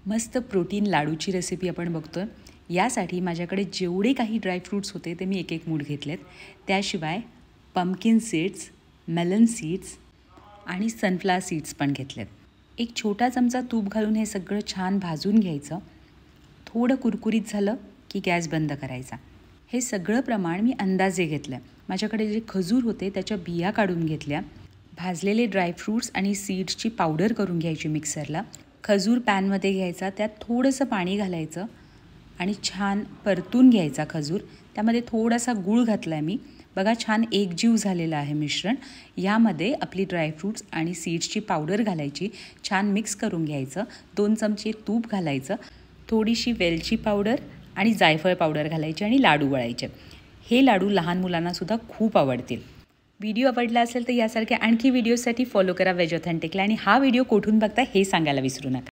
मस्त protein लाडूची recipe आपण बघतोय। यासाठी माझ्याकडे जेवढे काही ड्रायफ्रूट्स होते ते मी एक एक मूठ घेतलेत। त्याशिवाय पंपकिन सीड्स, मेलन सीड्स आणि सनफ्लावर सीड्स पण घेतलेत। एक छोटा चमचा तूप घालून हे सगळं छान भाजून घ्यायचं। थोडं कुरकुरीत झालं की गॅस बंद करायचा। हे सगळं प्रमाण मी अंदाजे घेतलं। माझ्याकडे जे खजूर होते त्याच्या बिया काढून घेतल्या। भाजलेले ड्रायफ्रूट्स आणि सीड्सची पावडर करून घ्यायची मिक्सरला। खजूर पॅनमध्ये घ्यायचा, त्यात थोडंसं पाणी घालायचं आणि छान परतून घ्यायचा खजूर। त्यामध्ये थोडासा गूळ घातला आहे मी। बघा छान एकजीव झालेलं आहे मिश्रण। यामध्ये आपली ड्रायफ्रूट्स आणि सीड्सची पावडर घालायची, छान मिक्स करून घ्यायचं। 2 चमचे तूप घालायचं, थोडीशी वेलची पावडर आणि जायफळ पावडर घालायची आणि लाडू वळायचे। हे लाडू लहान मुलांनासुद्धा खूप आवडतील। व्हिडिओ आवडला असेल तर यासारख्या आणखी व्हिडिओसाठी फॉलो करा वेज ऑथेंटिकला आणि हा व्हिडिओ कुठून बघता हे सांगायला विसरू नका।